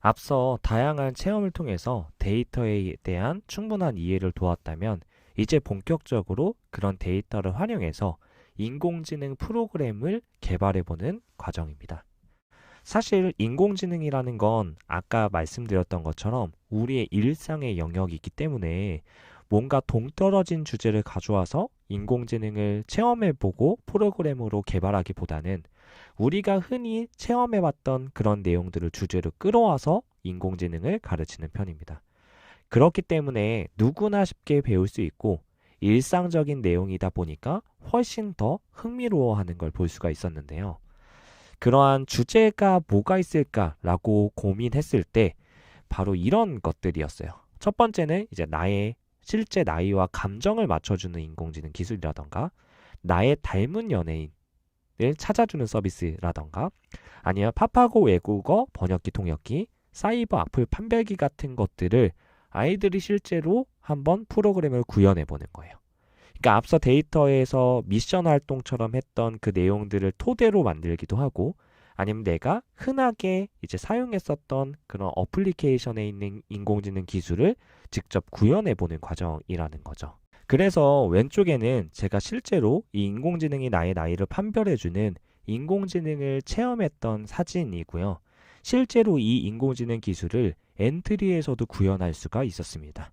앞서 다양한 체험을 통해서 데이터에 대한 충분한 이해를 도왔다면 이제 본격적으로 그런 데이터를 활용해서 인공지능 프로그램을 개발해보는 과정입니다. 사실 인공지능이라는 건 아까 말씀드렸던 것처럼 우리의 일상의 영역이기 때문에 뭔가 동떨어진 주제를 가져와서 인공지능을 체험해보고 프로그램으로 개발하기보다는 우리가 흔히 체험해봤던 그런 내용들을 주제로 끌어와서 인공지능을 가르치는 편입니다. 그렇기 때문에 누구나 쉽게 배울 수 있고 일상적인 내용이다 보니까 훨씬 더 흥미로워하는 걸 볼 수가 있었는데요. 그러한 주제가 뭐가 있을까라고 고민했을 때 바로 이런 것들이었어요. 첫 번째는 이제 나의 실제 나이와 감정을 맞춰주는 인공지능 기술이라던가 나의 닮은 연예인을 찾아주는 서비스라던가 아니면 파파고 외국어 번역기 통역기, 사이버 악플 판별기 같은 것들을 아이들이 실제로 한번 프로그램을 구현해 보는 거예요. 그러니까 앞서 데이터에서 미션 활동처럼 했던 그 내용들을 토대로 만들기도 하고 아니면 내가 흔하게 이제 사용했었던 그런 어플리케이션에 있는 인공지능 기술을 직접 구현해 보는 과정이라는 거죠. 그래서 왼쪽에는 제가 실제로 이 인공지능이 나의 나이를 판별해주는 인공지능을 체험했던 사진이고요. 실제로 이 인공지능 기술을 엔트리에서도 구현할 수가 있었습니다.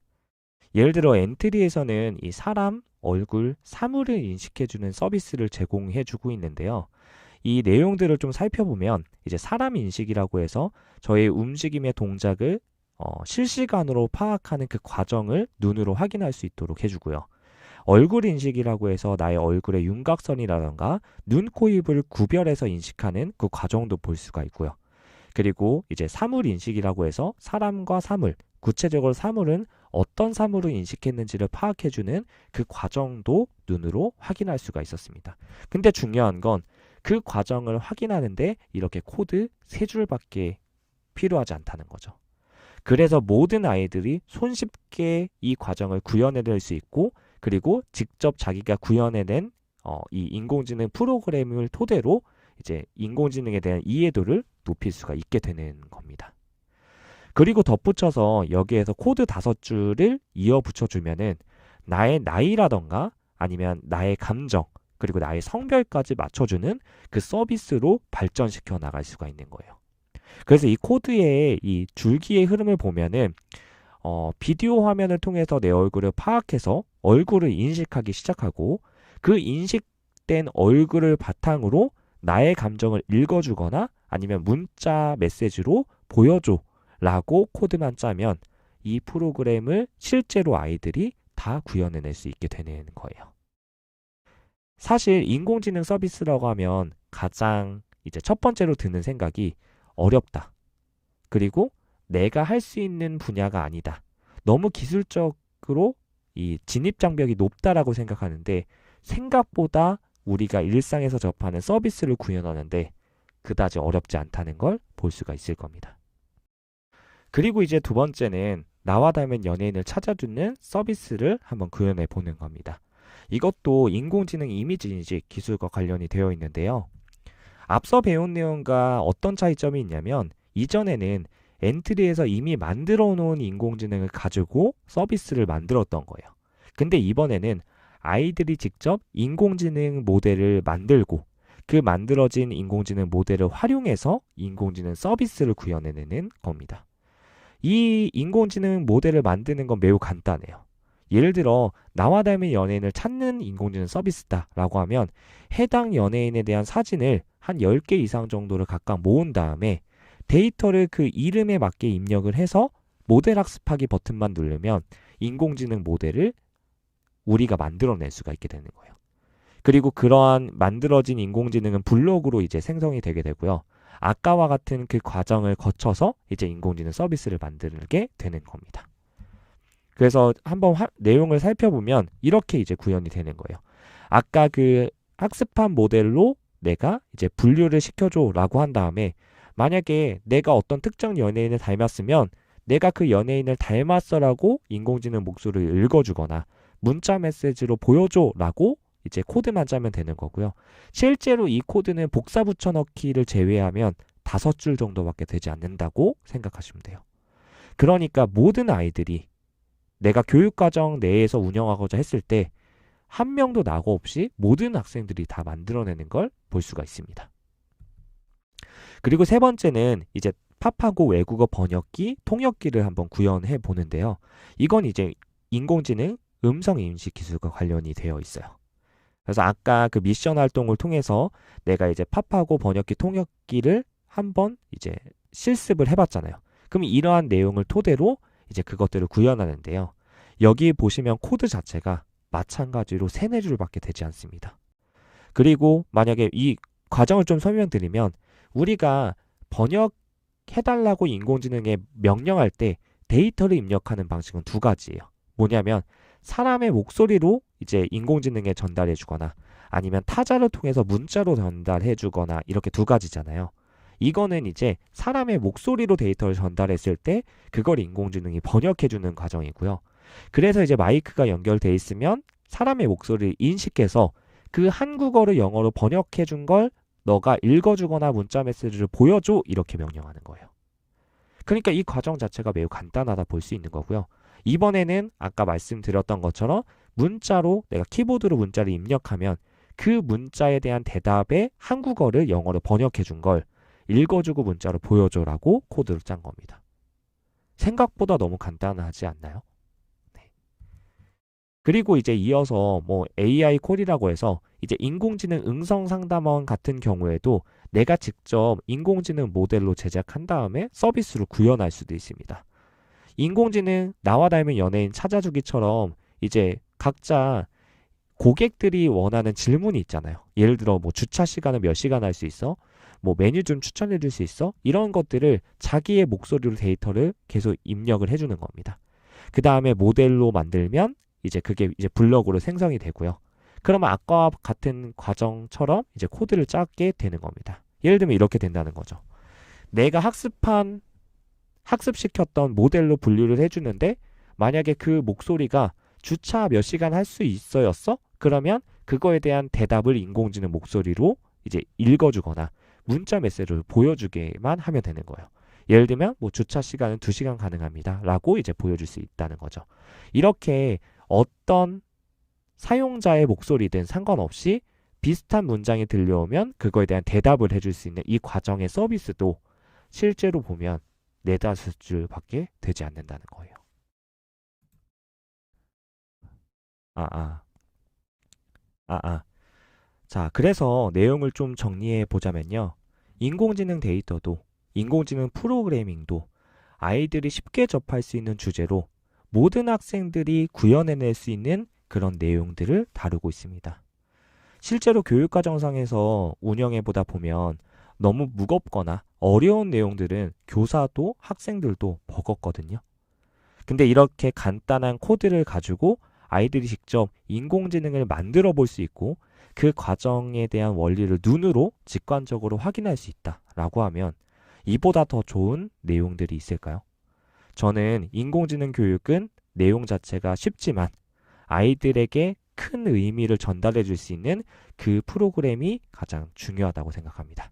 예를 들어 엔트리에서는 이 사람, 얼굴, 사물을 인식해주는 서비스를 제공해주고 있는데요. 이 내용들을 좀 살펴보면 이제 사람 인식이라고 해서 저의 움직임의 동작을 실시간으로 파악하는 그 과정을 눈으로 확인할 수 있도록 해주고요. 얼굴 인식이라고 해서 나의 얼굴의 윤곽선이라던가 눈, 코, 입을 구별해서 인식하는 그 과정도 볼 수가 있고요. 그리고 이제 사물 인식이라고 해서 사람과 사물, 구체적으로 사물은 어떤 사물을 인식했는지를 파악해주는 그 과정도 눈으로 확인할 수가 있었습니다. 근데 중요한 건 그 과정을 확인하는데 이렇게 코드 3줄밖에 필요하지 않다는 거죠. 그래서 모든 아이들이 손쉽게 이 과정을 구현해낼 수 있고 그리고 직접 자기가 구현해낸 이 인공지능 프로그램을 토대로 이제 인공지능에 대한 이해도를 높일 수가 있게 되는 겁니다. 그리고 덧붙여서 여기에서 코드 5줄을 이어 붙여주면은 나의 나이라던가 아니면 나의 감정 그리고 나의 성별까지 맞춰주는 그 서비스로 발전시켜 나갈 수가 있는 거예요. 그래서 이 코드의 이 줄기의 흐름을 보면은 비디오 화면을 통해서 내 얼굴을 파악해서 얼굴을 인식하기 시작하고 그 인식된 얼굴을 바탕으로 나의 감정을 읽어주거나 아니면 문자 메시지로 보여줘 라고 코드만 짜면 이 프로그램을 실제로 아이들이 다 구현해낼 수 있게 되는 거예요. 사실 인공지능 서비스라고 하면 가장 이제 첫 번째로 드는 생각이 어렵다. 그리고 내가 할 수 있는 분야가 아니다. 너무 기술적으로 이 진입 장벽이 높다라고 생각하는데 생각보다 우리가 일상에서 접하는 서비스를 구현하는데 그다지 어렵지 않다는 걸 볼 수가 있을 겁니다. 그리고 이제 두 번째는 나와 닮은 연예인을 찾아주는 서비스를 한번 구현해 보는 겁니다. 이것도 인공지능 이미지 인식 기술과 관련이 되어 있는데요. 앞서 배운 내용과 어떤 차이점이 있냐면 이전에는 엔트리에서 이미 만들어 놓은 인공지능을 가지고 서비스를 만들었던 거예요. 근데 이번에는 아이들이 직접 인공지능 모델을 만들고 그 만들어진 인공지능 모델을 활용해서 인공지능 서비스를 구현해내는 겁니다. 이 인공지능 모델을 만드는 건 매우 간단해요. 예를 들어 나와 닮은 연예인을 찾는 인공지능 서비스다 라고 하면 해당 연예인에 대한 사진을 한 10개 이상 정도를 각각 모은 다음에 데이터를 그 이름에 맞게 입력을 해서 모델 학습하기 버튼만 누르면 인공지능 모델을 우리가 만들어낼 수가 있게 되는 거예요. 그리고 그러한 만들어진 인공지능은 블록으로 이제 생성이 되게 되고요. 아까와 같은 그 과정을 거쳐서 이제 인공지능 서비스를 만들게 되는 겁니다. 그래서 한번 내용을 살펴보면 이렇게 이제 구현이 되는 거예요. 아까 그 학습한 모델로 내가 이제 분류를 시켜줘 라고 한 다음에 만약에 내가 어떤 특정 연예인을 닮았으면 내가 그 연예인을 닮았어 라고 인공지능 목소리를 읽어주거나 문자 메시지로 보여줘 라고 이제 코드만 짜면 되는 거고요. 실제로 이 코드는 복사 붙여넣기를 제외하면 5줄 정도밖에 되지 않는다고 생각하시면 돼요. 그러니까 모든 아이들이 내가 교육과정 내에서 운영하고자 했을 때 한 명도 낙오 없이 모든 학생들이 다 만들어내는 걸 볼 수가 있습니다. 그리고 세 번째는 이제 팝하고 외국어 번역기, 통역기를 한번 구현해 보는데요. 이건 이제 인공지능 음성 인식 기술과 관련이 되어 있어요. 그래서 아까 그 미션 활동을 통해서 내가 이제 팝하고 번역기, 통역기를 한번 이제 실습을 해봤잖아요. 그럼 이러한 내용을 토대로 이제 그것들을 구현하는데요. 여기 보시면 코드 자체가 마찬가지로 3-4줄밖에 되지 않습니다. 그리고 만약에 이 과정을 좀 설명드리면 우리가 번역해달라고 인공지능에 명령할 때 데이터를 입력하는 방식은 2가지예요. 뭐냐면 사람의 목소리로 이제 인공지능에 전달해 주거나 아니면 타자를 통해서 문자로 전달해 주거나 이렇게 2가지잖아요. 이거는 이제 사람의 목소리로 데이터를 전달했을 때 그걸 인공지능이 번역해 주는 과정이고요. 그래서 이제 마이크가 연결돼 있으면 사람의 목소리를 인식해서 그 한국어를 영어로 번역해 준 걸 너가 읽어주거나 문자 메시지를 보여줘 이렇게 명령하는 거예요. 그러니까 이 과정 자체가 매우 간단하다 볼 수 있는 거고요. 이번에는 아까 말씀드렸던 것처럼 문자로 내가 키보드로 문자를 입력하면 그 문자에 대한 대답에 한국어를 영어로 번역해 준 걸 읽어주고 문자로 보여줘라고 코드를 짠 겁니다. 생각보다 너무 간단하지 않나요? 그리고 이제 이어서 뭐 AI 콜이라고 해서 이제 인공지능 응성 상담원 같은 경우에도 내가 직접 인공지능 모델로 제작한 다음에 서비스로 구현할 수도 있습니다. 인공지능 나와 닮은 연예인 찾아주기처럼 이제 각자 고객들이 원하는 질문이 있잖아요. 예를 들어 뭐 주차 시간은 몇 시간 할 수 있어? 뭐 메뉴 좀 추천해 줄 수 있어? 이런 것들을 자기의 목소리로 데이터를 계속 입력을 해주는 겁니다. 그 다음에 모델로 만들면 이제 그게 이제 블럭으로 생성이 되고요. 그러면 아까와 같은 과정처럼 이제 코드를 짜게 되는 겁니다. 예를 들면 이렇게 된다는 거죠. 내가 학습시켰던 모델로 분류를 해주는데 만약에 그 목소리가 주차 몇 시간 할 수 있어였어? 그러면 그거에 대한 대답을 인공지능 목소리로 이제 읽어주거나 문자 메시지를 보여주게만 하면 되는 거예요. 예를 들면 뭐 주차 시간은 2시간 가능합니다. 라고 이제 보여줄 수 있다는 거죠. 이렇게 어떤 사용자의 목소리든 상관없이 비슷한 문장이 들려오면 그거에 대한 대답을 해줄 수 있는 이 과정의 서비스도 실제로 보면 4-5줄밖에 되지 않는다는 거예요. 자, 그래서 내용을 좀 정리해 보자면요. 인공지능 데이터도 인공지능 프로그래밍도 아이들이 쉽게 접할 수 있는 주제로 모든 학생들이 구현해낼 수 있는 그런 내용들을 다루고 있습니다. 실제로 교육과정상에서 운영해보다 보면 너무 무겁거나 어려운 내용들은 교사도 학생들도 버겁거든요. 근데 이렇게 간단한 코드를 가지고 아이들이 직접 인공지능을 만들어 볼 수 있고 그 과정에 대한 원리를 눈으로 직관적으로 확인할 수 있다라고 하면 이보다 더 좋은 내용들이 있을까요? 저는 인공지능 교육은 내용 자체가 쉽지만 아이들에게 큰 의미를 전달해 줄 수 있는 그 프로그램이 가장 중요하다고 생각합니다.